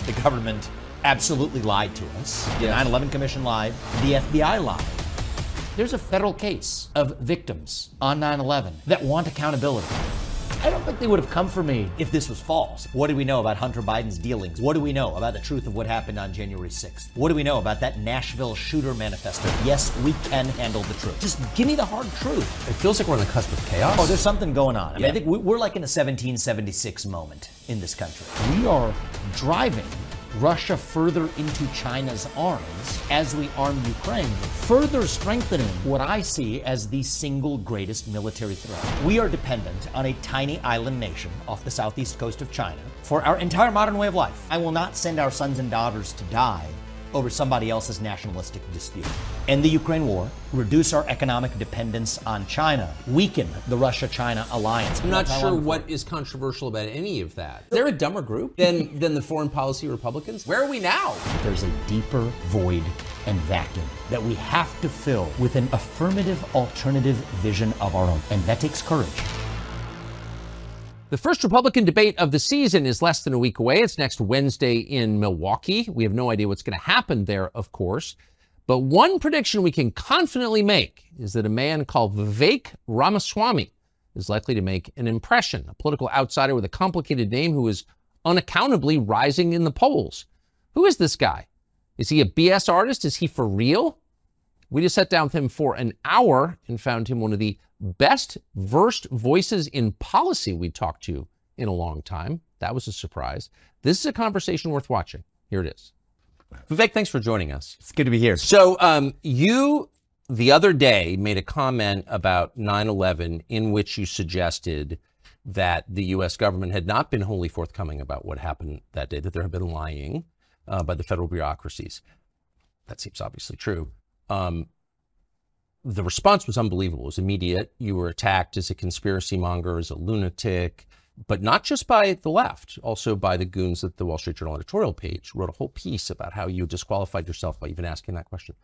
The government absolutely lied to us. The 9/11 Commission lied. The FBI lied. There's a federal case of victims on 9/11 that want accountability. I don't think they would have come for me if this was false. What do we know about Hunter Biden's dealings? What do we know about the truth of what happened on January 6th? What do we know about that Nashville shooter manifesto? Yes, we can handle the truth. Just give me the hard truth. It feels like we're on the cusp of chaos. Oh, there's something going on. I mean, I think we're like in a 1776 moment in this country. We are driving Russia further into China's arms as we arm Ukraine, further strengthening what I see as the single greatest military threat. We are dependent on a tiny island nation off the southeast coast of China for our entire modern way of life. I will not send our sons and daughters to die over somebody else's nationalistic dispute. End the Ukraine war, reduce our economic dependence on China, weaken the Russia-China alliance. I'm not sure what is controversial about any of that. Is there a dumber group than the foreign policy Republicans? Where are we now? There's a deeper void and vacuum that we have to fill with an affirmative alternative vision of our own, and that takes courage. The first Republican debate of the season is less than a week away. It's next Wednesday in Milwaukee. We have no idea what's going to happen there, of course. But one prediction we can confidently make is that a man called Vivek Ramaswamy is likely to make an impression, a political outsider with a complicated name who is unaccountably rising in the polls. Who is this guy? Is he a BS artist? Is he for real? We just sat down with him for an hour and found him one of the best versed voices in policy we talked to in a long time. That was a surprise. This is a conversation worth watching. Here it is. Vivek, thanks for joining us. It's good to be here. So you, the other day, made a comment about 9/11 in which you suggested that the U.S. government had not been wholly forthcoming about what happened that day, that there had been lying by the federal bureaucracies. That seems obviously true. The response was unbelievable. It was immediate. You were attacked as a conspiracy monger, as a lunatic, but not just by the left, also by the goons at the Wall Street Journal editorial page. Wrote a whole piece about how you disqualified yourself by even asking that question.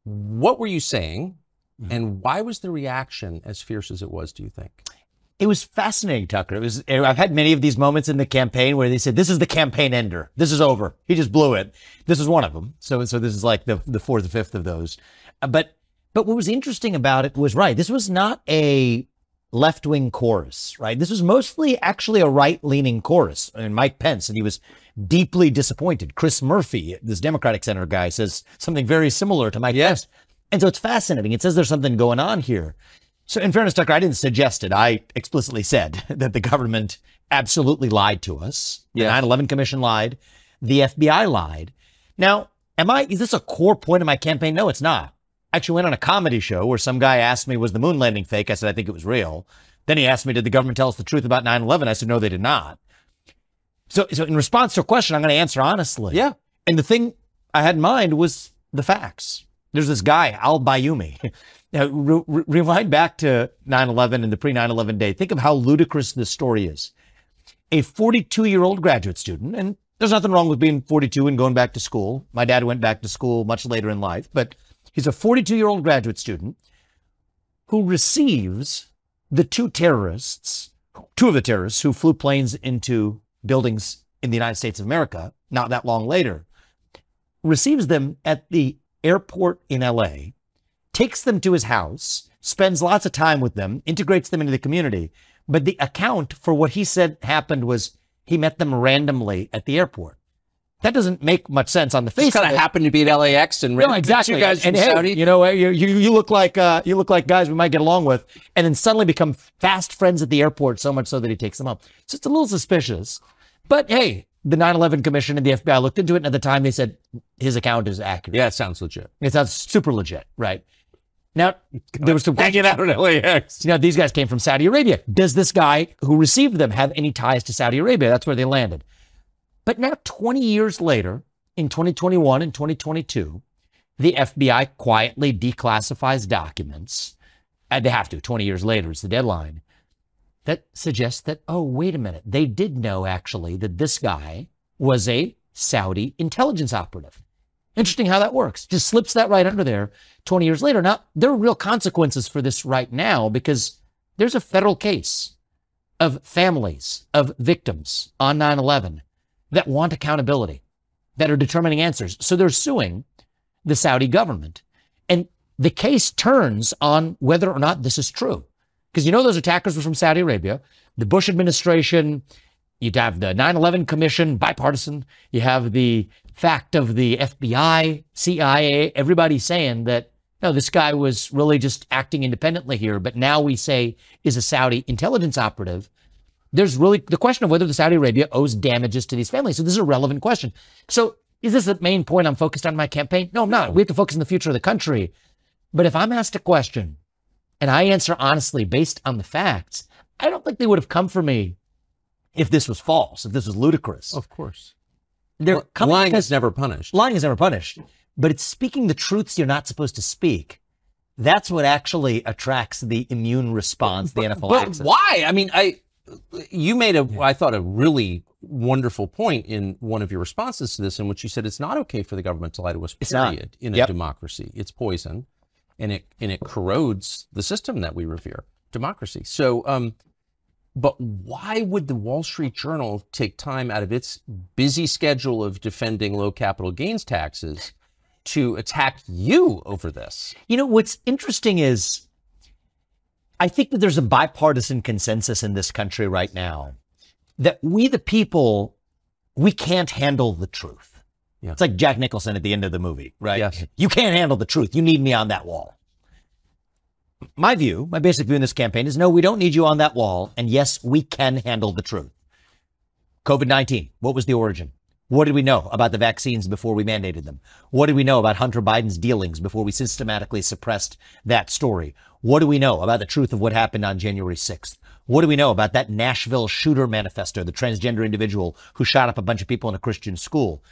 What were you saying, and why was the reaction as fierce as it was, do you think? It was fascinating, Tucker. I've had many of these moments in the campaign where they said, this is the campaign ender. This is over. He just blew it. This is one of them. So this is like the fourth or fifth of those. But what was interesting about it was, right, this was not a left-wing chorus, right? This was mostly actually a right-leaning chorus. I mean, Mike Pence, and he was deeply disappointed. Chris Murphy, this Democratic senator guy, says something very similar to Mike Pence. And so it's fascinating. It says there's something going on here. So in fairness, Tucker, I didn't suggest it. I explicitly said that the government absolutely lied to us. The 9/11 Commission lied. The FBI lied. Now, is this a core point of my campaign? No, it's not. I actually went on a comedy show where some guy asked me, was the moon landing fake? I said, I think it was real. Then he asked me, did the government tell us the truth about 9/11? I said, no, they did not. So in response to a question, I'm going to answer honestly. Yeah. And the thing I had in mind was the facts. There's this guy, al-Bayoumi. Now, rewind back to 9/11 and the pre-9/11 day. Think of how ludicrous this story is. A 42-year-old graduate student, and there's nothing wrong with being 42 and going back to school. My dad went back to school much later in life, but he's a 42-year-old graduate student who receives the two of the terrorists who flew planes into buildings in the United States of America not that long later, receives them at the airport in LA, takes them to his house, spends lots of time with them, integrates them into the community. But the account for what he said happened was he met them randomly at the airport. That doesn't make much sense on the face. Just kind of happened to be at LAX and no, exactly. You guys from and Saudi. Hey, you know, you look like guys we might get along with, and then suddenly become fast friends at the airport, so much so that he takes them up. So it's a little suspicious. But hey, the 9/11 Commission and the FBI looked into it, and at the time they said his account is accurate. Yeah, it sounds legit. It sounds super legit, right? Now, there was some hanging out at LAX. You know, these guys came from Saudi Arabia. Does this guy who received them have any ties to Saudi Arabia? That's where they landed. But now, 20 years later, in 2021 and 2022, the FBI quietly declassifies documents. And they have to. 20 years later is the deadline. That suggests that, oh, wait a minute. They did know, actually, that this guy was a Saudi intelligence operative. Interesting how that works. Just slips that right under there 20 years later. Now, there are real consequences for this right now because there's a federal case of families of victims on 9/11 that want accountability, that are determining answers. So they're suing the Saudi government. And the case turns on whether or not this is true. Because you know those attackers were from Saudi Arabia. The Bush administration, you'd have the 9/11 Commission, bipartisan. You have the fact of the FBI, CIA, everybody saying that, no, this guy was really just acting independently here. But now we say is a Saudi intelligence operative. There's really the question of whether the Saudi Arabia owes damages to these families. So this is a relevant question. So is this the main point I'm focused on in my campaign? No, I'm not. We have to focus on the future of the country. But if I'm asked a question and I answer honestly based on the facts, I don't think they would have come for me if this was false, if this was ludicrous. Of course. Lying is never punished. Lying is never punished. But it's speaking the truths you're not supposed to speak. That's what actually attracts the immune response, the anaphylaxis. But why? I mean, you made I thought, a really wonderful point in one of your responses to this, in which you said it's not okay for the government to lie to us, period, in a democracy. It's poison, and it corrodes the system that we revere, democracy. So, but why would the Wall Street Journal take time out of its busy schedule of defending low capital gains taxes to attack you over this? You know, what's interesting is I think that there's a bipartisan consensus in this country right now that we, the people, we can't handle the truth. Yeah. It's like Jack Nicholson at the end of the movie, right? Yes. You can't handle the truth. You need me on that wall. My basic view in this campaign is no, we don't need you on that wall. And yes, we can handle the truth. COVID-19, what was the origin? What did we know about the vaccines before we mandated them? What did we know about Hunter Biden's dealings before we systematically suppressed that story? What do we know about the truth of what happened on January 6th? What do we know about that Nashville shooter manifesto, the transgender individual who shot up a bunch of people in a Christian school?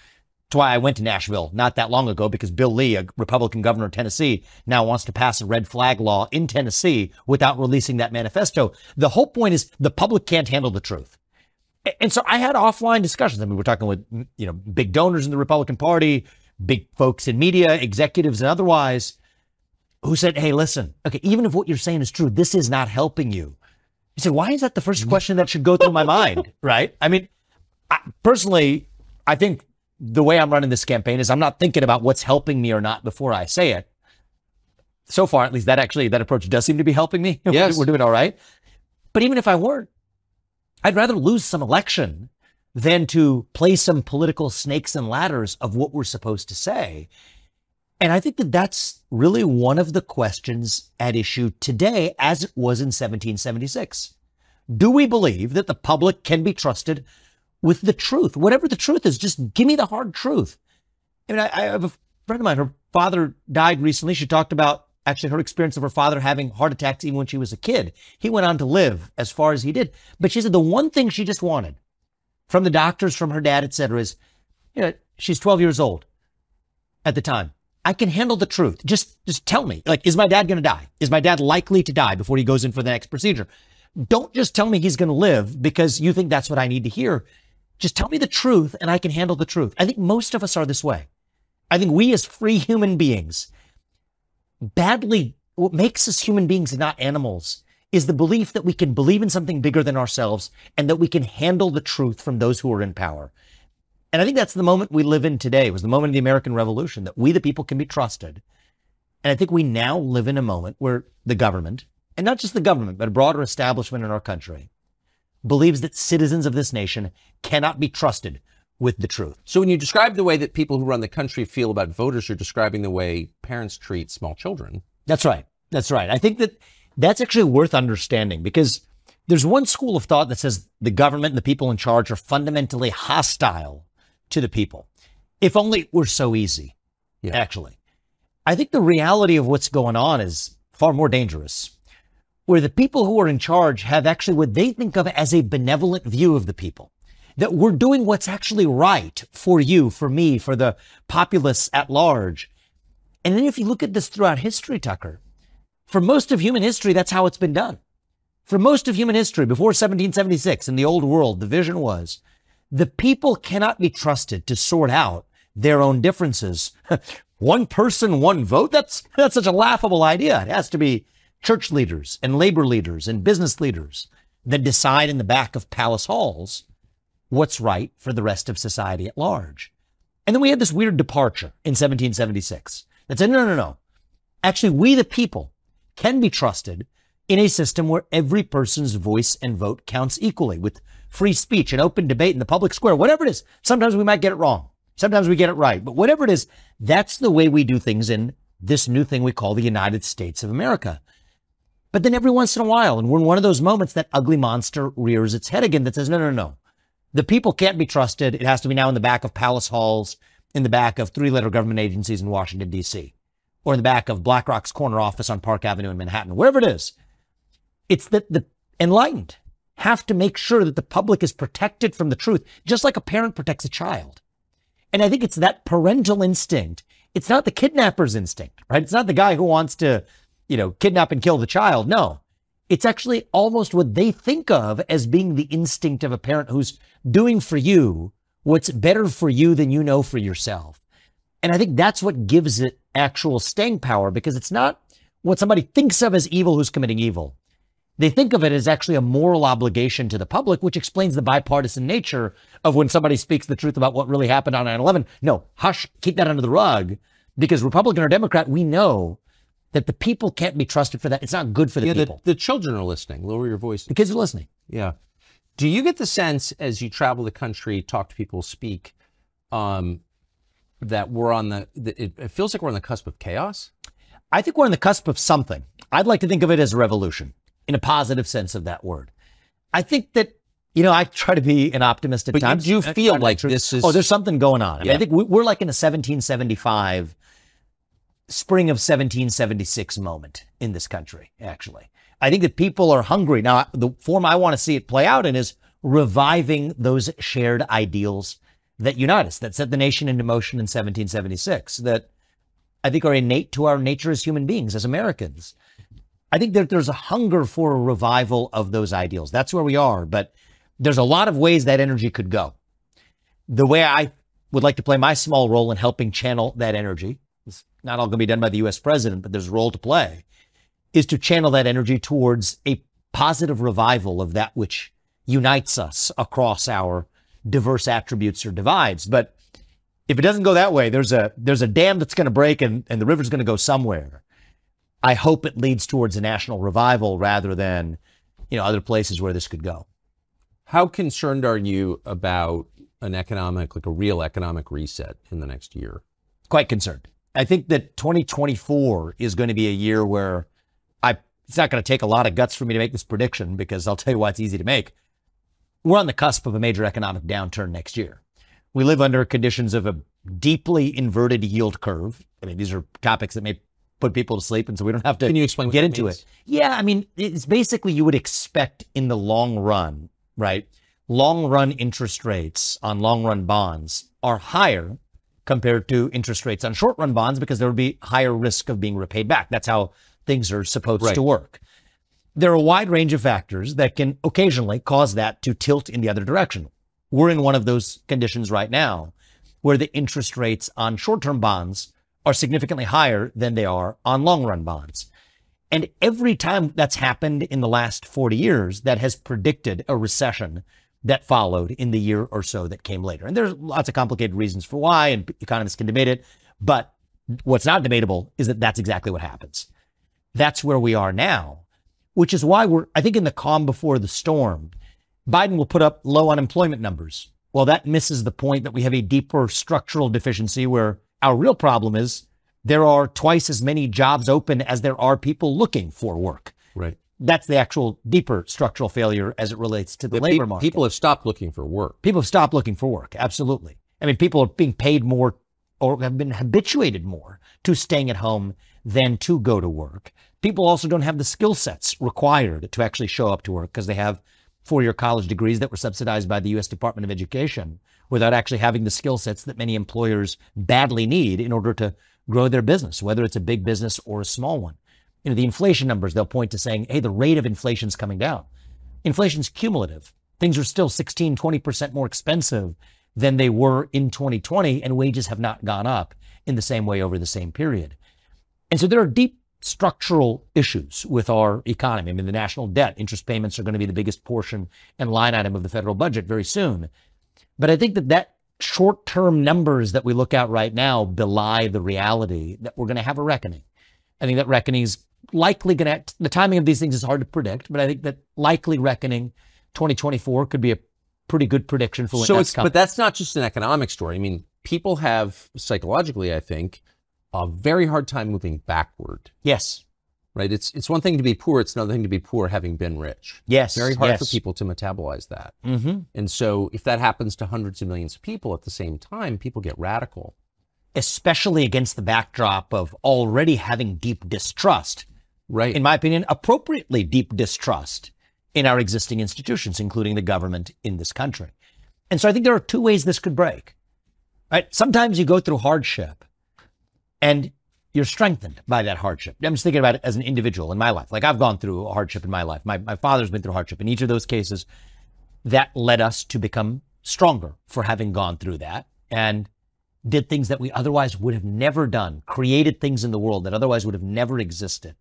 That's why I went to Nashville not that long ago, because Bill Lee, a Republican governor of Tennessee, now wants to pass a red flag law in Tennessee without releasing that manifesto. The whole point is the public can't handle the truth. And so I had offline discussions. I mean, we're talking with, big donors in the Republican Party, big folks in media, executives and otherwise, who said, hey, listen, okay, even if what you're saying is true, this is not helping you. He said, why is that the first question that should go through my mind, right? I mean, personally, I think the way I'm running this campaign is I'm not thinking about what's helping me or not before I say it. So far, at least that approach does seem to be helping me. Yes. We're doing all right. But even if I weren't, I'd rather lose some election than to play some political snakes and ladders of what we're supposed to say. And I think that that's really one of the questions at issue today, as it was in 1776. Do we believe that the public can be trusted with the truth? Whatever the truth is, just give me the hard truth. I mean, I have a friend of mine, her father died recently. She talked about actually her experience of her father having heart attacks even when she was a kid. He went on to live as far as he did. But she said the one thing she just wanted from the doctors, from her dad, et cetera, is, she's 12 years old at the time. I can handle the truth. Just tell me, is my dad going to die? Is my dad likely to die before he goes in for the next procedure? Don't just tell me he's going to live because you think that's what I need to hear. Just tell me the truth and I can handle the truth. I think most of us are this way. I think we as free human beings, what makes us human beings and not animals is the belief that we can believe in something bigger than ourselves and that we can handle the truth from those who are in power. And I think that's the moment we live in today. It was the moment of the American Revolution, that we, the people, can be trusted. And I think we now live in a moment where the government, and not just the government, but a broader establishment in our country, believes that citizens of this nation cannot be trusted with the truth. So when you describe the way that people who run the country feel about voters, you're describing the way parents treat small children. That's right. That's right. I think that that's actually worth understanding, because there's one school of thought that says the government and the people in charge are fundamentally hostile to the people. If only it were so easy, actually. I think the reality of what's going on is far more dangerous, where the people who are in charge have actually what they think of as a benevolent view of the people, that we're doing what's actually right for you, for me, for the populace at large. And then if you look at this throughout history, Tucker, for most of human history, that's how it's been done. For most of human history, before 1776 in the old world, the vision was the people cannot be trusted to sort out their own differences. One person, one vote? That's such a laughable idea. It has to be church leaders and labor leaders and business leaders that decide in the back of palace halls what's right for the rest of society at large. And then we had this weird departure in 1776 that said, no. Actually, we the people can be trusted in a system where every person's voice and vote counts equally, with free speech and open debate in the public square, whatever it is. Sometimes we might get it wrong. Sometimes we get it right. But whatever it is, that's the way we do things in this new thing we call the United States of America. But then every once in a while, and we're in one of those moments, that ugly monster rears its head again that says, no. The people can't be trusted. It has to be now in the back of palace halls, in the back of three-letter government agencies in Washington, D.C., or in the back of BlackRock's corner office on Park Avenue in Manhattan, wherever it is. It's that the enlightened have to make sure that the public is protected from the truth, just like a parent protects a child. And I think it's that parental instinct. It's not the kidnapper's instinct, right? It's not the guy who wants to, kidnap and kill the child. No, it's actually almost what they think of as being the instinct of a parent who's doing for you what's better for you than you know for yourself. And I think that's what gives it actual staying power, because it's not what somebody thinks of as evil who's committing evil. They think of it as actually a moral obligation to the public, which explains the bipartisan nature of when somebody speaks the truth about what really happened on 9/11. No, hush, keep that under the rug, because Republican or Democrat, we know that the people can't be trusted for that. It's not good for the people. The children are listening. Lower your voice. The kids are listening. Yeah. Do you get the sense as you travel the country, talk to people, speak, that we're on it feels like we're on the cusp of chaos? I think we're on the cusp of something. I'd like to think of it as a revolution, in a positive sense of that word. I think that, I try to be an optimist at times. But you feel like this is... Oh, there's something going on. I mean, I think we're like in a 1775, spring of 1776 moment in this country, actually. I think that people are hungry. Now, the form I want to see it play out in is reviving those shared ideals that unite us, that set the nation into motion in 1776, that I think are innate to our nature as human beings, as Americans. I think that there's a hunger for a revival of those ideals. That's where we are. But there's a lot of ways that energy could go. The way I would like to play my small role in helping channel that energy, it's not all going to be done by the U.S. president, but there's a role to play, is to channel that energy towards a positive revival of that which unites us across our diverse attributes or divides. But if it doesn't go that way, there's a dam that's going to break and the river's going to go somewhere. I hope it leads towards a national revival rather than, other places where this could go. How concerned are you about a real economic reset in the next year? Quite concerned. I think that 2024 is going to be a year where it's not going to take a lot of guts for me to make this prediction, because I'll tell you why it's easy to make. We're on the cusp of a major economic downturn next year. We live under conditions of a deeply inverted yield curve. I mean, these are topics that may put people to sleep, and so we don't have to Can you explain get what into means? it. Yeah, I mean, it's basically you would expect in the long run, right? Long run interest rates on long run bonds are higher compared to interest rates on short run bonds, because there would be higher risk of being repaid back. That's how things are supposed to work. There are a wide range of factors that can occasionally cause that to tilt in the other direction. We're in one of those conditions right now, where the interest rates on short-term bonds are significantly higher than they are on long-run bonds. And every time that's happened in the last 40 years, that has predicted a recession that followed in the year or so that came later. And there's lots of complicated reasons for why, and economists can debate it. But what's not debatable is that that's exactly what happens. That's where we are now, which is why I think in the calm before the storm, Biden will put up low unemployment numbers. Well, that misses the point that we have a deeper structural deficiency, where our real problem is there are twice as many jobs open as there are people looking for work. Right. That's the actual deeper structural failure as it relates to the labor market. People have stopped looking for work. People have stopped looking for work. Absolutely. I mean, people are being paid more, or have been habituated more to staying at home than to go to work. People also don't have the skill sets required to actually show up to work, because they have four-year college degrees that were subsidized by the U.S. Department of Education, without actually having the skill sets that many employers badly need in order to grow their business, whether it's a big business or a small one. The inflation numbers, they'll point to saying, hey, the rate of inflation's coming down. Inflation's cumulative. Things are still 16, 20% more expensive than they were in 2020, and wages have not gone up in the same way over the same period. And so there are deep structural issues with our economy. I mean, the national debt, interest payments are going to be the biggest portion and line item of the federal budget very soon. But I think that short-term numbers that we look at right now belie the reality that we're going to have a reckoning. I think that reckoning is likely going to, the timing of these things is hard to predict, but I think that likely reckoning 2024 could be a pretty good prediction for when that's coming. But that's not just an economic story. I mean, people have psychologically, I think, a very hard time moving backward. Yes. Right? It's one thing to be poor. It's another thing to be poor having been rich. Yes. Very hard for people to metabolize that. Mm-hmm. And so if that happens to hundreds of millions of people at the same time, people get radical. Especially against the backdrop of already having deep distrust. Right. In my opinion, appropriately deep distrust in our existing institutions, including the government in this country. And so I think there are two ways this could break. Right? Sometimes you go through hardship and you're strengthened by that hardship. I'm just thinking about it as an individual in my life. Like I've gone through a hardship in my life. My father's been through hardship. In each of those cases, that led us to become stronger for having gone through that and did things that we otherwise would have never done, created things in the world that otherwise would have never existed.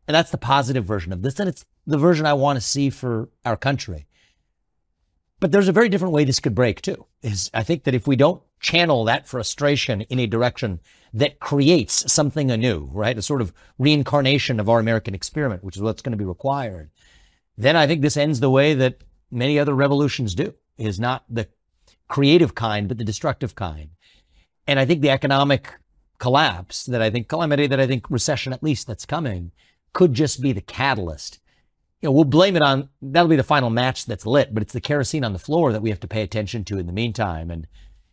And that's the positive version of this. And it's the version I want to see for our country. But there's a very different way this could break too. I think that if we don't channel that frustration in a direction that creates something anew, right? A sort of reincarnation of our American experiment, which is what's going to be required. Then I think this ends the way that many other revolutions do, is not the creative kind, but the destructive kind. And I think the economic collapse calamity that I think recession at least that's coming could just be the catalyst. You know, we'll blame it on, that'll be the final match that's lit, but it's the kerosene on the floor that we have to pay attention to in the meantime. And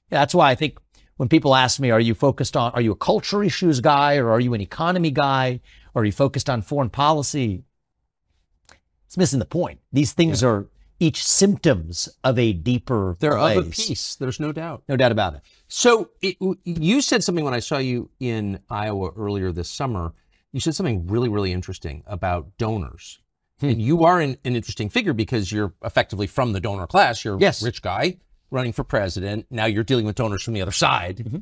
that's why I think when people ask me, are you a culture issues guy, or are you an economy guy, or are you focused on foreign policy? It's missing the point. These things are each symptoms of a deeper They're place. of a piece. There's no doubt. No doubt about it. So you said something when I saw you in Iowa earlier this summer. You said something really, really interesting about donors. And you are an interesting figure because you're effectively from the donor class. You're a rich guy running for president. Now you're dealing with donors from the other side. Mm-hmm.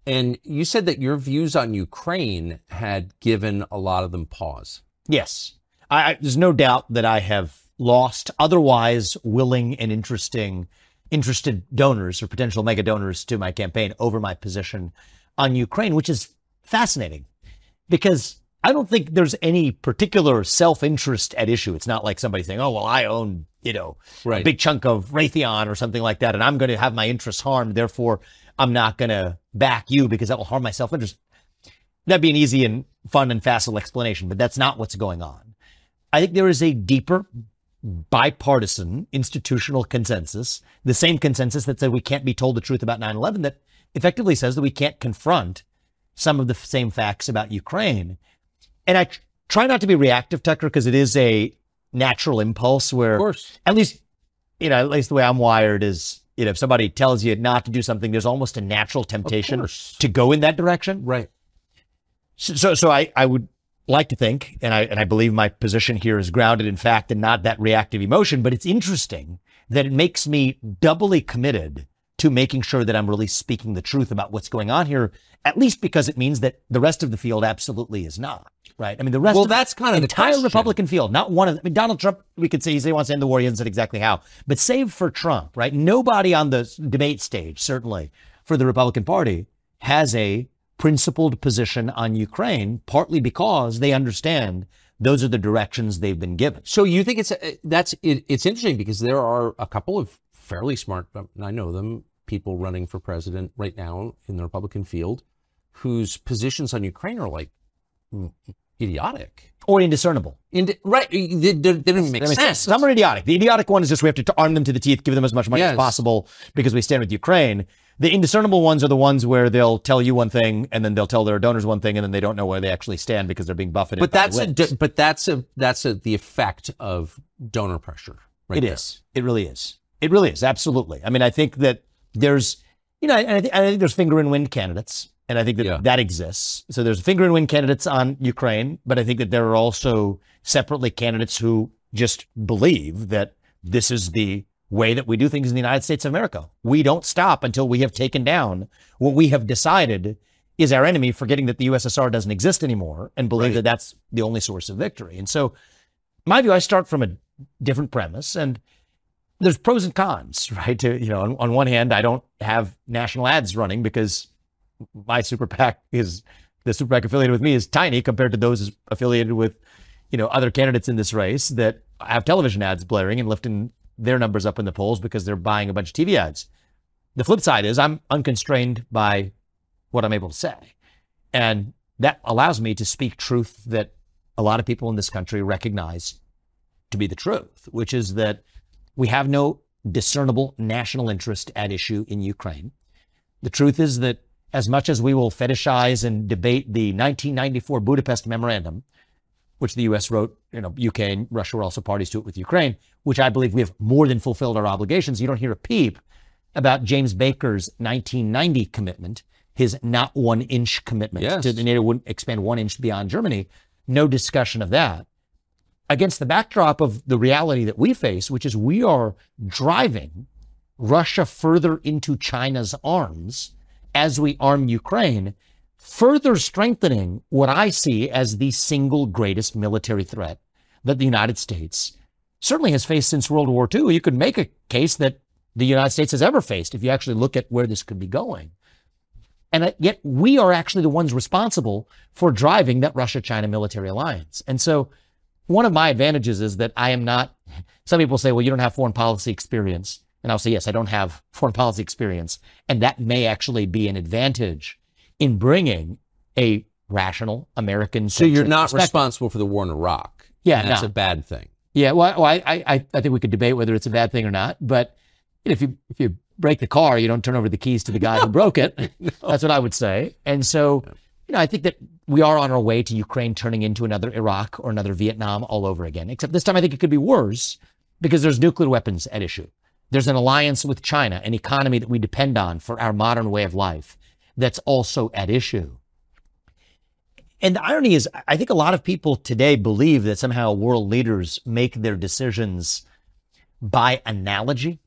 And you said that your views on Ukraine had given a lot of them pause. Yes. There's no doubt that I have lost otherwise willing and interested donors or potential mega donors to my campaign over my position on Ukraine, which is fascinating because I don't think there's any particular self-interest at issue. It's not like somebody saying, oh, well, I own, a big chunk of Raytheon or something like that, and I'm going to have my interests harmed. Therefore, I'm not going to back you because that will harm my self-interest. That'd be an easy and fun and facile explanation, but that's not what's going on. I think there is a deeper bipartisan institutional consensus, the same consensus that said we can't be told the truth about 9/11, that effectively says that we can't confront some of the same facts about Ukraine. And I try not to be reactive, Tucker, because it is a natural impulse where, of course, at least the way I'm wired is, if somebody tells you not to do something, there's almost a natural temptation to go in that direction. Right. So I would like to think, and I believe my position here is grounded in fact and not that reactive emotion, but it's interesting that it makes me doubly committed to making sure that I'm really speaking the truth about what's going on here, at least because it means that the rest of the field absolutely is not. Right. I mean, the rest of that's kind of the entire Republican field, not one of them. I mean, Donald Trump, we could say he wants to end the war. He hasn't said exactly how, but save for Trump, right? Nobody on the debate stage, certainly for the Republican Party, has a principled position on Ukraine, partly because they understand those are the directions they've been given. So you think it's interesting because there are a couple of fairly smart, I know them, people running for president right now in the Republican field whose positions on Ukraine are like idiotic or indiscernible. Right. They don't even make sense. Some are idiotic. The idiotic one is just we have to arm them to the teeth, give them as much money as possible because we stand with Ukraine. The indiscernible ones are the ones where they'll tell you one thing and then they'll tell their donors one thing and then they don't know where they actually stand because they're being buffeted. But that's the effect of donor pressure. Right. It is. It really is. It really is. Absolutely. I mean, I think that there's, I think there's finger in wind candidates. And I think that that exists. So there's finger and wind candidates on Ukraine, but I think that there are also separately candidates who just believe that this is the way that we do things in the United States of America. We don't stop until we have taken down what we have decided is our enemy, forgetting that the USSR doesn't exist anymore and believe that that's the only source of victory. And so my view, I start from a different premise. And there's pros and cons, right? On one hand, I don't have national ads running because my super PAC the super PAC affiliated with me is tiny compared to those affiliated with, other candidates in this race that have television ads blaring and lifting their numbers up in the polls because they're buying a bunch of TV ads. The flip side is I'm unconstrained by what I'm able to say. And that allows me to speak truth that a lot of people in this country recognize to be the truth, which is that we have no discernible national interest at issue in Ukraine. The truth is that as much as we will fetishize and debate the 1994 Budapest Memorandum, which the U.S. wrote, UK and Russia were also parties to it with Ukraine, which I believe we have more than fulfilled our obligations. You don't hear a peep about James Baker's 1990 commitment, his not 1 inch commitment to the NATO wouldn't expand 1 inch beyond Germany. No discussion of that. Against the backdrop of the reality that we face, which is we are driving Russia further into China's arms as we arm Ukraine, further strengthening what I see as the single greatest military threat that the United States certainly has faced since World War II. You could make a case that the United States has ever faced if you actually look at where this could be going. And yet we are actually the ones responsible for driving that Russia-China military alliance. And so one of my advantages is that I am not, some people say, well, you don't have foreign policy experience. And I'll say, yes, I don't have foreign policy experience. And that may actually be an advantage in bringing a rational American. So you're not responsible for the war in Iraq. Yeah, that's a bad thing. Yeah, well, I think we could debate whether it's a bad thing or not. But if you break the car, you don't turn over the keys to the guy who broke it. That's what I would say. And so, I think that we are on our way to Ukraine turning into another Iraq or another Vietnam all over again. Except this time I think it could be worse because there's nuclear weapons at issue. There's an alliance with China, an economy that we depend on for our modern way of life that's also at issue. And the irony is, I think a lot of people today believe that somehow world leaders make their decisions by analogy.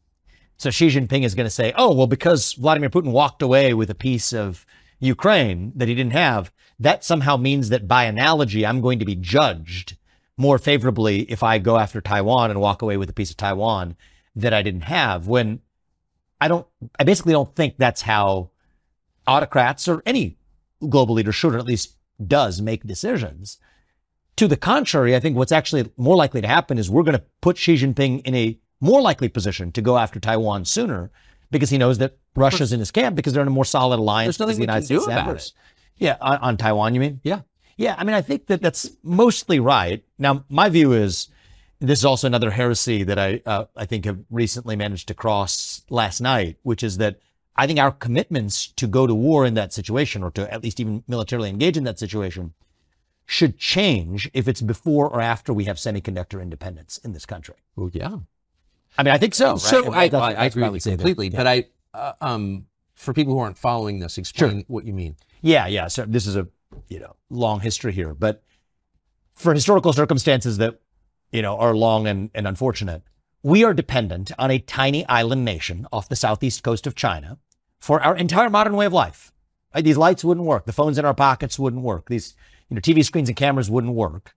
So Xi Jinping is going to say, oh, well, because Vladimir Putin walked away with a piece of Ukraine that he didn't have, that somehow means that by analogy, I'm going to be judged more favorably if I go after Taiwan and walk away with a piece of Taiwan that I didn't have, when I basically don't think that's how autocrats or any global leader should, or at least does, make decisions. To the contrary, I think what's actually more likely to happen is we're going to put Xi Jinping in a more likely position to go after Taiwan sooner because he knows that Russia's in his camp because they're in a more solid alliance. There's nothing we can do about it. Yeah, on Taiwan, you mean? Yeah. Yeah, I mean, I think that that's mostly right. Now, my view is, this is also another heresy that I think have recently managed to cross last night, which is that I think our commitments to go to war in that situation, or to at least even militarily engage in that situation, should change if it's before or after we have semiconductor independence in this country. Well, yeah. I mean, I think so. Right? So I agree with you completely, but for people who aren't following this, explain what you mean. Yeah. So this is a long history here, but for historical circumstances that are long and unfortunate, we are dependent on a tiny island nation off the southeast coast of China for our entire modern way of life. Right? These lights wouldn't work. The phones in our pockets wouldn't work. These TV screens and cameras wouldn't work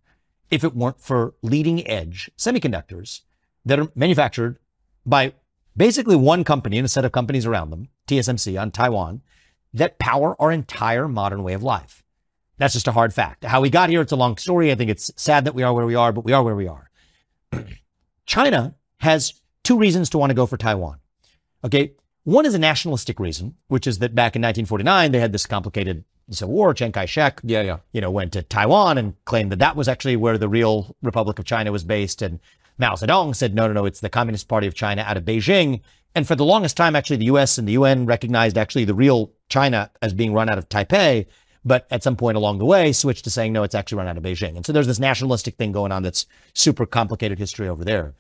if it weren't for leading edge semiconductors that are manufactured by basically one company and a set of companies around them, TSMC on Taiwan, that power our entire modern way of life. That's just a hard fact. How we got here, it's a long story. I think it's sad that we are where we are, but we are where we are. China has two reasons to want to go for Taiwan. Okay. One is a nationalistic reason, which is that back in 1949, they had this complicated civil war. Chiang Kai-shek, went to Taiwan and claimed that that was actually where the real Republic of China was based. And Mao Zedong said, no, it's the Communist Party of China out of Beijing. And for the longest time, actually, the US and the UN recognized actually the real China as being run out of Taipei. But at some point along the way, switched to saying, no, it's actually run out of Beijing. And so there's this nationalistic thing going on that's super complicated history over there.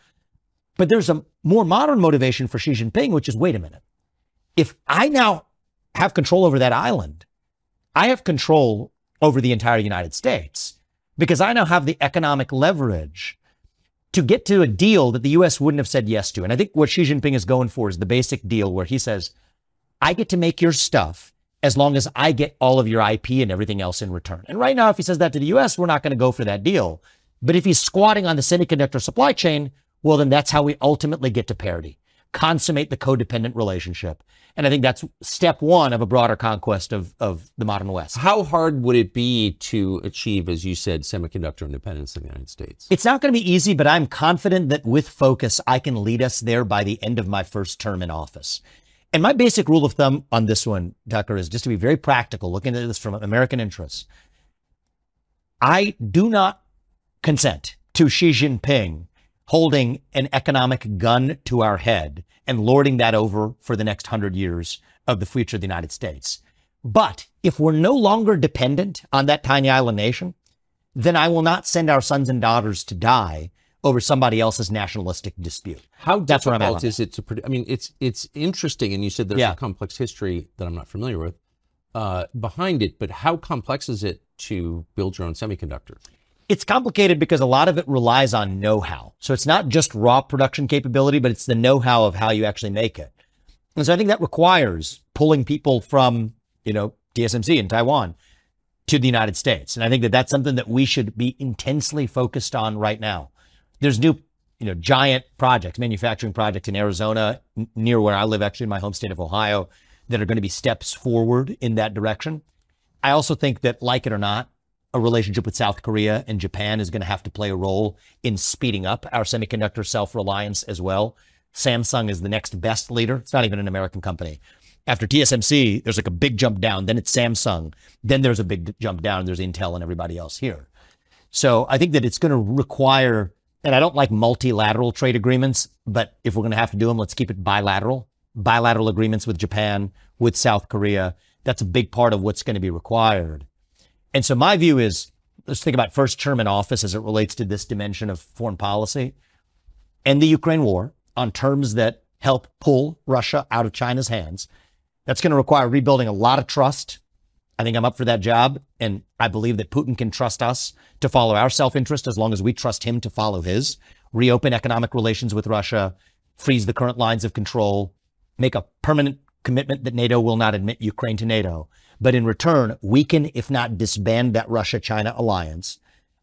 But there's a more modern motivation for Xi Jinping, which is, wait a minute. If I now have control over that island, I have control over the entire United States because I now have the economic leverage to get to a deal that the U.S. wouldn't have said yes to. And I think what Xi Jinping is going for is the basic deal where he says, I get to make your stuff as long as I get all of your IP and everything else in return. And right now, if he says that to the U.S., we're not going to go for that deal. But if he's squatting on the semiconductor supply chain, well, then that's how we ultimately get to parity, consummate the codependent relationship. And I think that's step one of a broader conquest of the modern West. How hard would it be to achieve, as you said, semiconductor independence in the United States? It's not going to be easy, but I'm confident that with focus, I can lead us there by the end of my first term in office. And my basic rule of thumb on this one, Tucker, is just to be very practical, looking at this from American interests. I do not consent to Xi Jinping holding an economic gun to our head and lording that over for the next 100 years of the future of the United States. But if we're no longer dependent on that tiny island nation, then I will not send our sons and daughters to die over somebody else's nationalistic dispute. How That's where I'm difficult at is it to produce? I mean, it's interesting, and you said there's a complex history that I'm not familiar with behind it, but how complex is it to build your own semiconductor? It's complicated because a lot of it relies on know-how. So it's not just raw production capability, but it's the know-how of how you actually make it. And so I think that requires pulling people from, TSMC in Taiwan to the United States. And I think that that's something that we should be intensely focused on right now. There's new, giant projects, manufacturing projects in Arizona, near where I live, actually in my home state of Ohio, that are going to be steps forward in that direction. I also think that, like it or not, a relationship with South Korea and Japan is going to have to play a role in speeding up our semiconductor self-reliance as well. Samsung is the next best leader. It's not even an American company. After TSMC, there's like a big jump down. Then it's Samsung. Then there's a big jump down. There's Intel and everybody else here. So I think that it's going to require, and I don't like multilateral trade agreements, but if we're going to have to do them, let's keep it bilateral. Bilateral agreements with Japan, with South Korea. That's a big part of what's going to be required. And so my view is, let's think about first term in office as it relates to this dimension of foreign policy. End the Ukraine war on terms that help pull Russia out of China's hands. That's going to require rebuilding a lot of trust. I think I'm up for that job. And I believe that Putin can trust us to follow our self-interest as long as we trust him to follow his. Reopen economic relations with Russia, freeze the current lines of control, make a permanent commitment that NATO will not admit Ukraine to NATO. But in return, weaken, if not disband, that Russia-China alliance.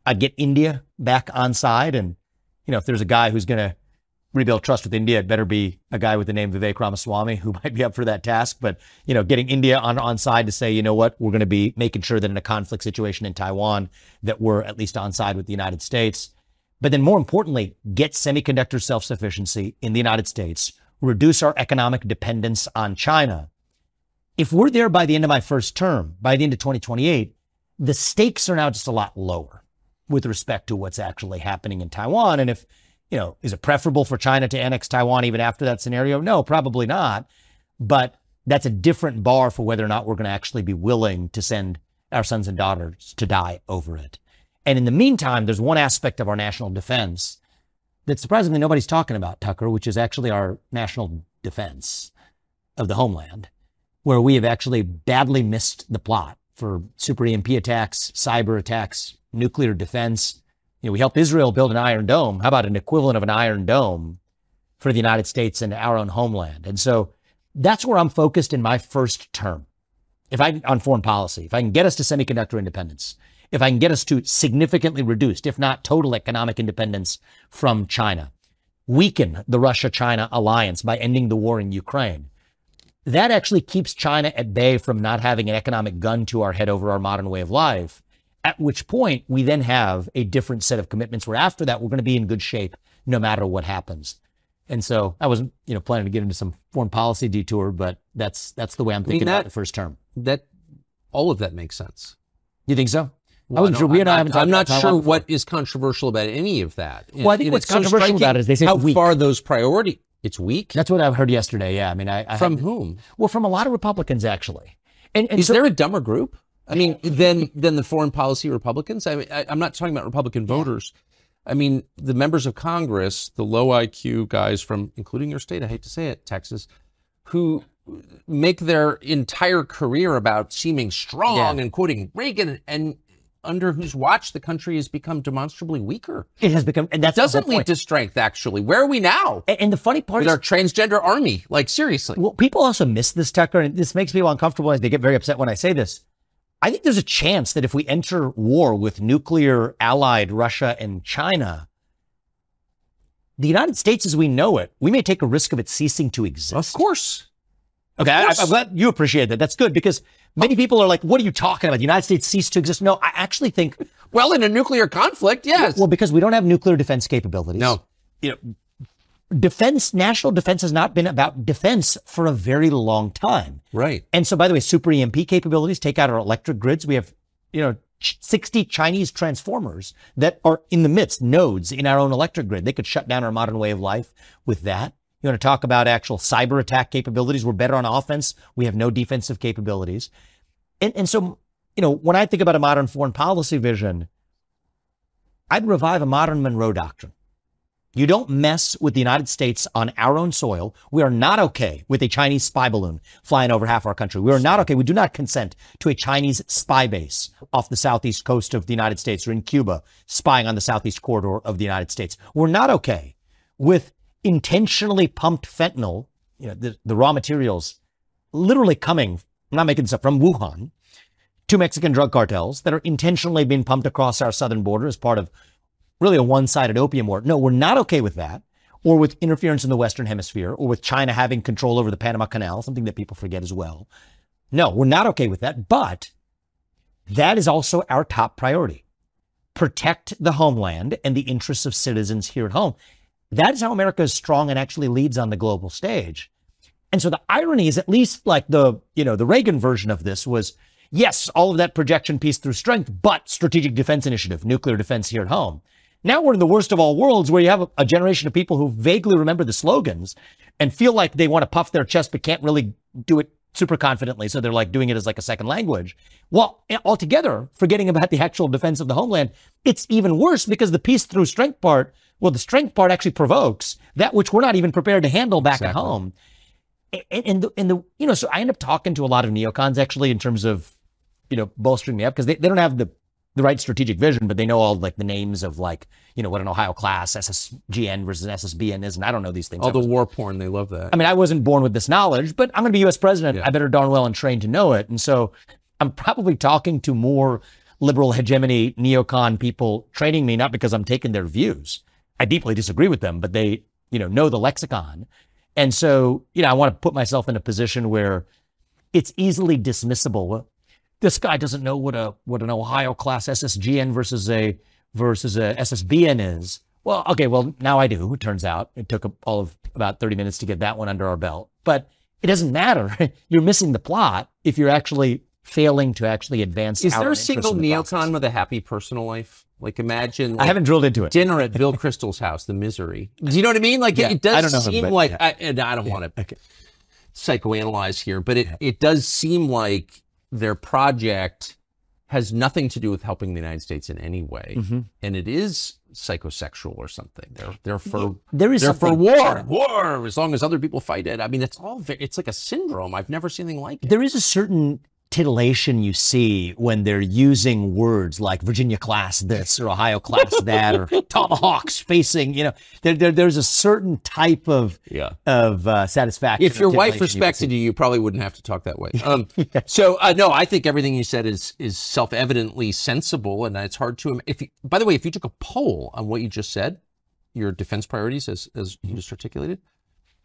I'd get India back on side. And, if there's a guy who's going to rebuild trust with India, it better be a guy with the name Vivek Ramaswamy, who might be up for that task. But, getting India on side to say, we're going to be making sure that in a conflict situation in Taiwan, that we're at least on side with the United States. But then more importantly, get semiconductor self-sufficiency in the United States, reduce our economic dependence on China. If we're there by the end of my first term, by the end of 2028, the stakes are now just a lot lower with respect to what's actually happening in Taiwan. And if, is it preferable for China to annex Taiwan even after that scenario? No, probably not. But that's a different bar for whether or not we're going to actually be willing to send our sons and daughters to die over it. And in the meantime, there's one aspect of our national defense that surprisingly nobody's talking about, Tucker, which is actually our national defense of the homeland, where we have actually badly missed the plot for super EMP attacks, cyber attacks, nuclear defense. We helped Israel build an Iron Dome. How about an equivalent of an Iron Dome for the United States and our own homeland? And so that's where I'm focused in my first term. On foreign policy, if I can get us to semiconductor independence, if I can get us to significantly reduced, if not total economic independence from China, weaken the Russia-China alliance by ending the war in Ukraine, that actually keeps China at bay from not having an economic gun to our head over our modern way of life, at which point we then have a different set of commitments where after that, we're going to be in good shape no matter what happens. And so I wasn't, planning to get into some foreign policy detour, but that's the way I'm thinking about the first term. All of that makes sense. You think so? Well, I'm not sure what is controversial about any of that. Well, I think what's controversial about it is they say how far those priority. It's weak? That's what I've heard yesterday, yeah. I mean, From whom? Well, from a lot of Republicans, actually. And is there a dumber group? I mean, than the foreign policy Republicans? I mean, I'm not talking about Republican voters. I mean, the members of Congress, the low IQ guys from, including your state, I hate to say it, Texas, who make their entire career about seeming strong and quoting Reagan, and under whose watch the country has become demonstrably weaker. It has become, and that doesn't lead to strength, actually. Where are we now? And the funny part is our transgender army, like seriously. Well, people also miss this, Tucker, and this makes people uncomfortable as they get very upset when I say this. I think there's a chance that if we enter war with nuclear allied Russia and China, the United States as we know it, we may take a risk of it ceasing to exist. Of course. Okay, I'm glad you appreciate that. That's good because many people are like, what are you talking about? The United States ceased to exist. No, I actually think. Well, in a nuclear conflict, yes. Well, because we don't have nuclear defense capabilities. No. National defense has not been about defense for a very long time. Right. And so, by the way, super EMP capabilities take out our electric grids. We have, 60 Chinese transformers that are in the midst, nodes in our own electric grid. They could shut down our modern way of life with that. You want to talk about actual cyber attack capabilities? We're better on offense. We have no defensive capabilities. And so, when I think about a modern foreign policy vision, I'd revive a modern Monroe Doctrine. You don't mess with the United States on our own soil. We are not okay with a Chinese spy balloon flying over half our country. We are not okay. We do not consent to a Chinese spy base off the southeast coast of the United States or in Cuba spying on the southeast corridor of the United States. We're not okay with intentionally pumped fentanyl, the raw materials literally coming, I'm not making this up, from Wuhan to Mexican drug cartels that are intentionally being pumped across our southern border as part of really a one-sided opium war. No, we're not okay with that, or with interference in the Western Hemisphere, or with China having control over the Panama Canal, something that people forget as well. No, we're not okay with that, but that is also our top priority. Protect the homeland and the interests of citizens here at home. That is how America is strong and actually leads on the global stage. And so the irony is, at least like the Reagan version of this was, yes, all of that projection peace through strength, but strategic defense initiative, nuclear defense here at home. Now we're in the worst of all worlds where you have a generation of people who vaguely remember the slogans and feel like they want to puff their chest, but can't really do it super confidently. So they're like doing it as like a second language. Well, altogether, forgetting about the actual defense of the homeland, it's even worse because the peace through strength part, well, the strength part actually provokes that which we're not even prepared to handle back at home. So I end up talking to a lot of neocons actually in terms of, bolstering me up because they don't have the right strategic vision, but they know all like the names of like, what an Ohio class SSGN versus SSBN is. And I don't know these things. All the war porn, they love that. I mean, I wasn't born with this knowledge, but I'm going to be US president. Yeah. I better darn well and trained to know it. And so I'm probably talking to more liberal hegemony neocon people training me, not because I'm taking their views. I deeply disagree with them, but they, know the lexicon. And so, I want to put myself in a position where it's easily dismissible. This guy doesn't know what an Ohio class SSGN versus a SSBN is. Well, okay, well, now I do, it turns out. It took all of about 30 minutes to get that one under our belt. But it doesn't matter. You're missing the plot if you're actually failing to actually advance. Is there a single neocon with a happy personal life? Like imagine, I haven't drilled into it. Dinner at Bill Kristol's house, the misery. Do you know what I mean? Like it does I don't know seem like, I don't want to psychoanalyze here, but it does seem like their project has nothing to do with helping the United States in any way, and it is psychosexual or something. They're for war as long as other people fight it. I mean, it's like a syndrome. I've never seen anything like it. There is a certain titillation you see when they're using words like Virginia class this or Ohio class that or tomahawks facing, there's a certain type of satisfaction. If your wife respected you probably wouldn't have to talk that way. No, I think everything you said is self-evidently sensible, and it's hard to, by the way, if you took a poll on what you just said, your defense priorities as you just articulated,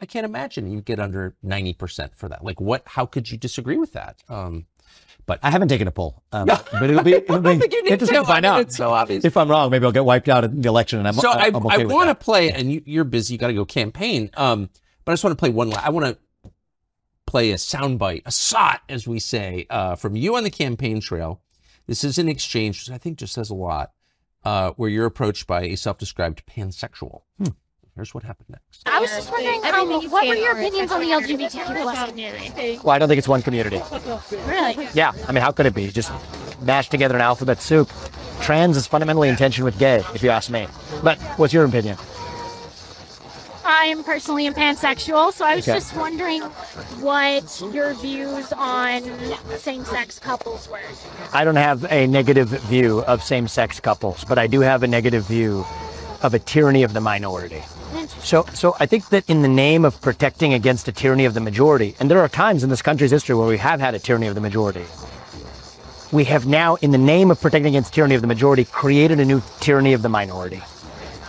I can't imagine you get under 90% for that. Like how could you disagree with that? But I haven't taken a poll. But it'll be interesting to find out. It's so obvious. If I'm wrong, maybe I'll get wiped out in the election. And I want to play, and you're busy. You got to go campaign. But I just want to play one. I want to play a soundbite, a SOT, as we say, from you on the campaign trail. This is an exchange, which I think just says a lot, where you're approached by a self-described pansexual. Here's what happened next. I was just wondering, what were your opinions on the LGBTQ+ community? Well, I don't think it's one community. Really? Yeah. I mean, how could it be? Just mashed together in alphabet soup. Trans is fundamentally in tension with gay, if you ask me. But what's your opinion? I am personally a pansexual, so I was just wondering what your views on same-sex couples were. I don't have a negative view of same-sex couples, but I do have a negative view of a tyranny of the minority. So I think that in the name of protecting against a tyranny of the majority, and there are times in this country's history where we have had a tyranny of the majority, we have now, in the name of protecting against tyranny of the majority, created a new tyranny of the minority.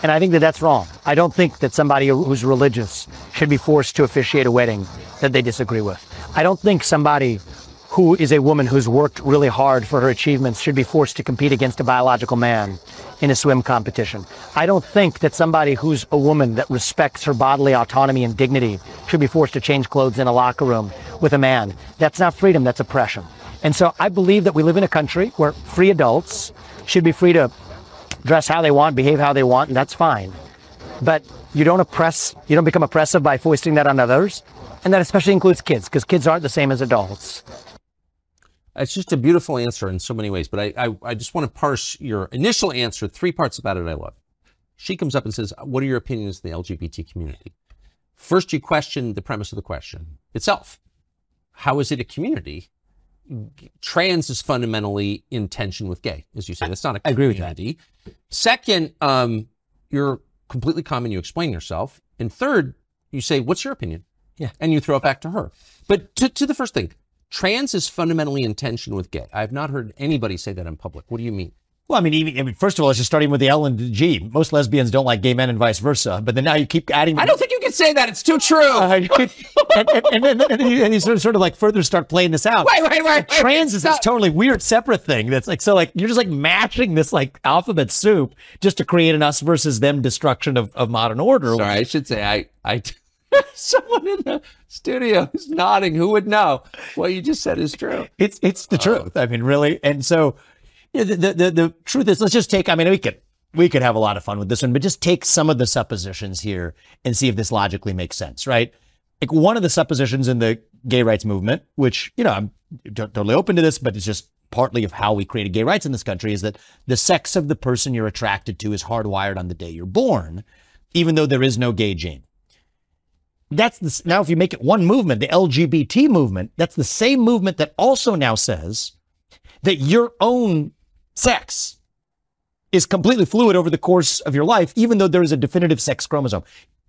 And I think that that's wrong. I don't think that somebody who's religious should be forced to officiate a wedding that they disagree with. I don't think somebody who is a woman who's worked really hard for her achievements should be forced to compete against a biological man in a swim competition. I don't think that somebody who's a woman that respects her bodily autonomy and dignity should be forced to change clothes in a locker room with a man. That's not freedom, that's oppression. And so I believe that we live in a country where free adults should be free to dress how they want, behave how they want, and that's fine. But you don't become oppressive by foisting that on others. And that especially includes kids, because kids aren't the same as adults. It's just a beautiful answer in so many ways, but I just want to parse your initial answer. 3 parts about it I love. She comes up and says, what are your opinions in the LGBT community? First, you question the premise of the question itself. How is it a community? Trans is fundamentally in tension with gay, as you say. That's not a community. I agree with that. Second, you're completely calm and you explain yourself. And third, you say, what's your opinion? Yeah. And you throw it back to her. But to the first thing, trans is fundamentally in tension with gay. I have not heard anybody say that in public. What do you mean? Well, I mean, first of all, it's just starting with the L and the G. Most lesbians don't like gay men and vice versa. But then now you keep adding. I don't think you can say that. It's too true. And you sort of like further start playing this out. Wait. Trans is this totally weird separate thing that's like, so like, you're just like mashing this like alphabet soup just to create an us versus them destruction of modern order. Sorry, I should say I someone in the studio is nodding. Who would know? What you just said is true. It's the truth. I mean, really. And so, the truth is, let's just take, I mean, we could have a lot of fun with this one, but just take some of the suppositions here and see if this logically makes sense, right? Like one of the suppositions in the gay rights movement, which, I'm totally open to this, but it's just partly of how we created gay rights in this country, is that the sex of the person you're attracted to is hardwired on the day you're born, even though there is no gay gene. Now, if you make it one movement, the LGBT movement, that's the same movement that also now says that your own sex is completely fluid over the course of your life, even though there is a definitive sex chromosome.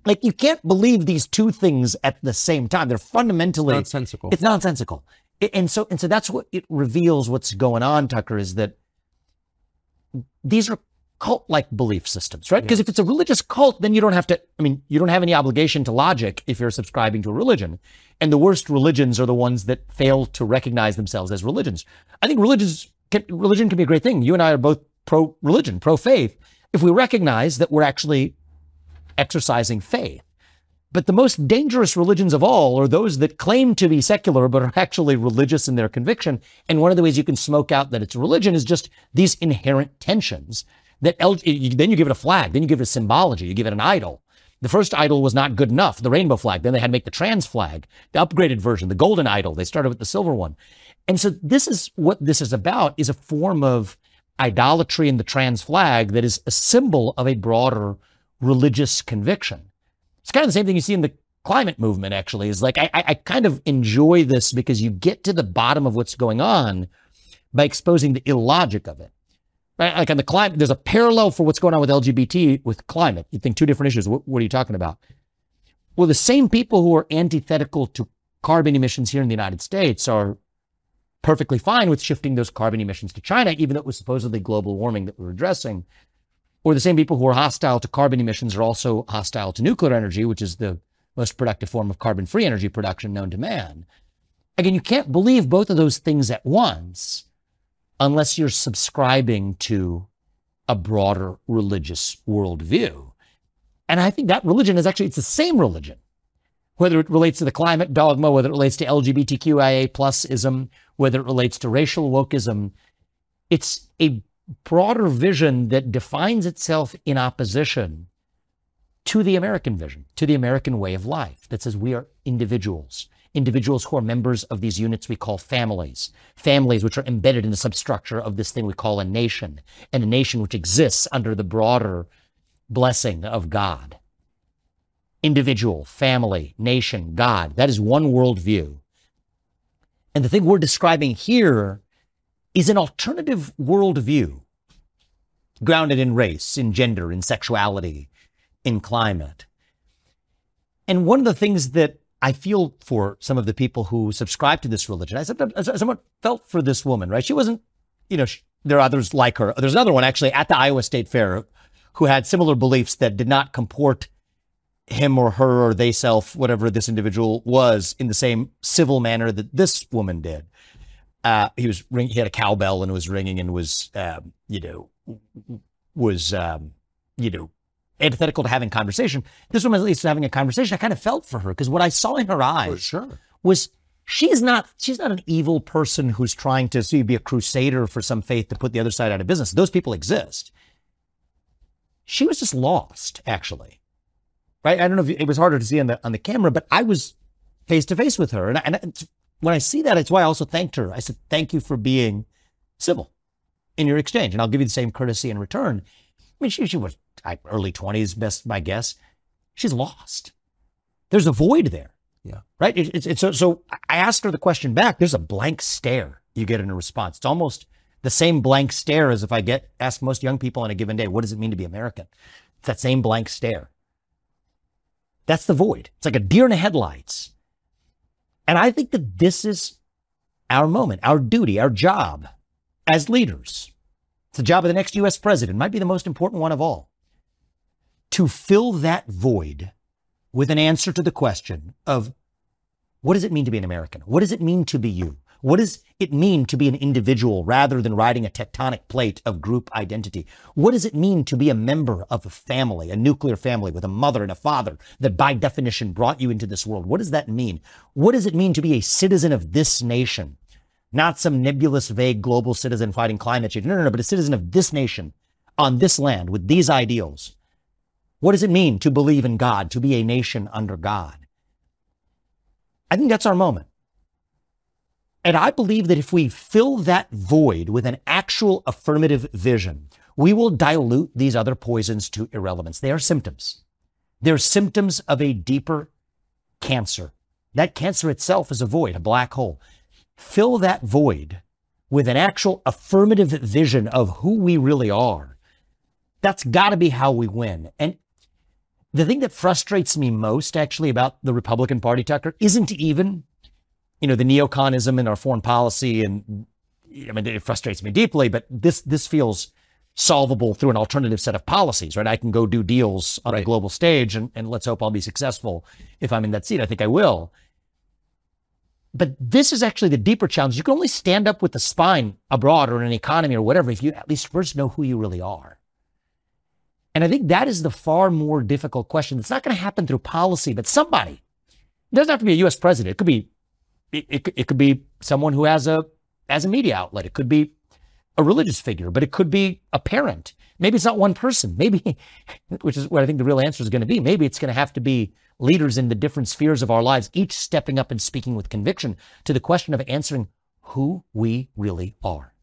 Like, you can't believe these two things at the same time. They're fundamentally nonsensical. It's nonsensical. And so that's what it reveals what's going on, Tucker, is that these are cult-like belief systems, right? Because if it's a religious cult, then you don't have any obligation to logic if you're subscribing to a religion. And the worst religions are the ones that fail to recognize themselves as religions. I think religion can be a great thing. You and I are both pro-religion, pro-faith, if we recognize that we're actually exercising faith. But the most dangerous religions of all are those that claim to be secular but are actually religious in their conviction. And one of the ways you can smoke out that it's religion is just these inherent tensions. Then you give it a flag, then you give it a symbology, you give it an idol. The first idol was not good enough, the rainbow flag. Then they had to make the trans flag, the upgraded version, the golden idol. They started with the silver one. And so this is what this is about, is a form of idolatry in the trans flag that is a symbol of a broader religious conviction. It's kind of the same thing you see in the climate movement, actually. Is like, I kind of enjoy this because you get to the bottom of what's going on by exposing the illogic of it. Right? Like on the climate, there's a parallel for what's going on with LGBT with climate. You think two different issues. What are you talking about? Well, the same people who are antithetical to carbon emissions here in the United States are perfectly fine with shifting those carbon emissions to China, even though it was supposedly global warming that we were addressing. Or the same people who are hostile to carbon emissions are also hostile to nuclear energy, which is the most productive form of carbon-free energy production known to man. Again, you can't believe both of those things at once unless you're subscribing to a broader religious worldview. And I think that religion is actually, it's the same religion, whether it relates to the climate dogma, whether it relates to LGBTQIA plus-ism, whether it relates to racial wokeism. It's a broader vision that defines itself in opposition to the American vision, to the American way of life, that says we are individuals who are members of these units we call families which are embedded in the substructure of this thing we call a nation, and a nation which exists under the broader blessing of God. Individual, family, nation, God. That is one worldview. And the thing we're describing here is an alternative worldview grounded in race, in gender, in sexuality, in climate. And one of the things that I feel for some of the people who subscribe to this religion, I somewhat felt for this woman, right? She wasn't, there are others like her. There's another one actually at the Iowa State Fair who had similar beliefs that did not comport him or her or they self, whatever this individual was, in the same civil manner that this woman did. He had a cowbell and it was ringing and was antithetical to having conversation. This woman at least was having a conversation. I kind of felt for her because what I saw in her eyes was she's not an evil person who's trying to be a crusader for some faith to put the other side out of business. Those people exist. She was just lost, actually. Right? I don't know if it was harder to see on the camera, but I was face to face with her. And when I see that, it's why I also thanked her. I said, thank you for being civil in your exchange. And I'll give you the same courtesy in return. I mean, she was early 20s, best my guess. She's lost. There's a void there. Yeah. Right? So I asked her the question back. There's a blank stare you get in a response. It's almost the same blank stare as if I asked most young people on a given day, what does it mean to be American? It's that same blank stare. That's the void. It's like a deer in the headlights. And I think that this is our moment, our duty, our job as leaders. It's the job of the next U.S. president. It might be the most important one of all. To fill that void with an answer to the question of, what does it mean to be an American? What does it mean to be you? What does it mean to be an individual rather than riding a tectonic plate of group identity? What does it mean to be a member of a family, a nuclear family with a mother and a father that by definition brought you into this world? What does that mean? What does it mean to be a citizen of this nation? Not some nebulous, vague global citizen fighting climate change. No, but a citizen of this nation on this land with these ideals. What does it mean to believe in God, to be a nation under God? I think that's our moment. And I believe that if we fill that void with an actual affirmative vision, we will dilute these other poisons to irrelevance. They are symptoms. They're symptoms of a deeper cancer. That cancer itself is a void, a black hole. Fill that void with an actual affirmative vision of who we really are. That's got to be how we win. And the thing that frustrates me most, actually, about the Republican Party, Tucker, isn't even the neoconism in our foreign policy. And I mean, it frustrates me deeply, but this feels solvable through an alternative set of policies, right? I can go do deals on a global stage and let's hope I'll be successful if I'm in that seat. I think I will. But this is actually the deeper challenge. You can only stand up with the spine abroad or in an economy or whatever if you at least first know who you really are. And I think that is the far more difficult question. It's not going to happen through policy, but somebody. It doesn't have to be a U.S. president. It could be It could be someone who has a media outlet. It could be a religious figure, but it could be a parent. Maybe it's not one person. Maybe, which is what I think the real answer is going to be. Maybe it's going to have to be leaders in the different spheres of our lives, each stepping up and speaking with conviction to the question of answering who we really are.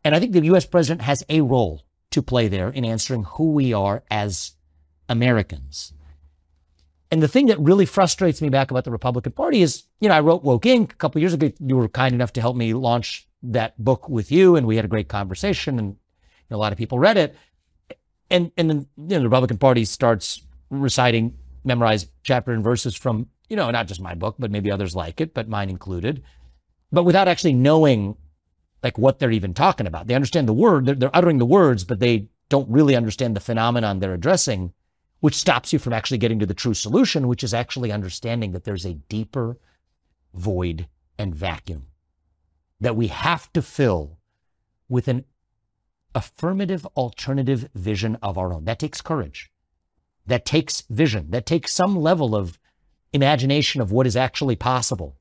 And I think the U.S. president has a role to play there in answering who we are as Americans. And the thing that really frustrates me back about the Republican Party is, I wrote Woke Inc. a couple of years ago. You were kind enough to help me launch that book with you, and we had a great conversation, and a lot of people read it. And then the Republican Party starts reciting memorized chapter and verses from, not just my book, but maybe others like it, but mine included, but without actually knowing what they're even talking about. They understand the word, they're uttering the words, but they don't really understand the phenomenon they're addressing, which stops you from actually getting to the true solution, which is actually understanding that there's a deeper void and vacuum that we have to fill with an affirmative alternative vision of our own. That takes courage. That takes vision. That takes some level of imagination of what is actually possible.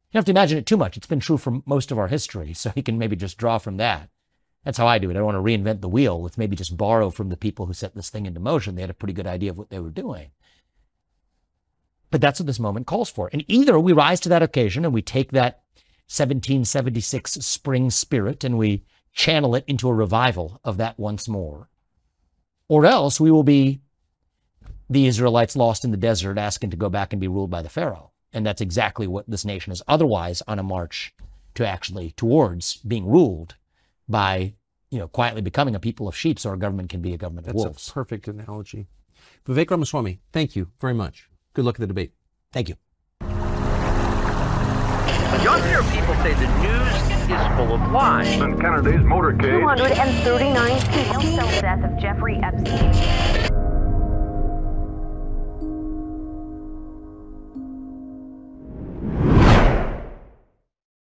You don't have to imagine it too much. It's been true for most of our history, so you can maybe just draw from that. That's how I do it. I don't want to reinvent the wheel. Let's maybe just borrow from the people who set this thing into motion. They had a pretty good idea of what they were doing. But that's what this moment calls for. And either we rise to that occasion and we take that 1776 spring spirit and we channel it into a revival of that once more, or else we will be the Israelites lost in the desert asking to go back and be ruled by the Pharaoh. And that's exactly what this nation is otherwise on a march to actually towards being ruled by, quietly becoming a people of sheep so our government can be a government of wolves. That's a perfect analogy. Vivek Ramaswamy, thank you very much. Good luck at the debate. Thank you. You often hear people say the news is full of lies. In Kennedy's motorcade, 239 people. The death of Jeffrey Epstein.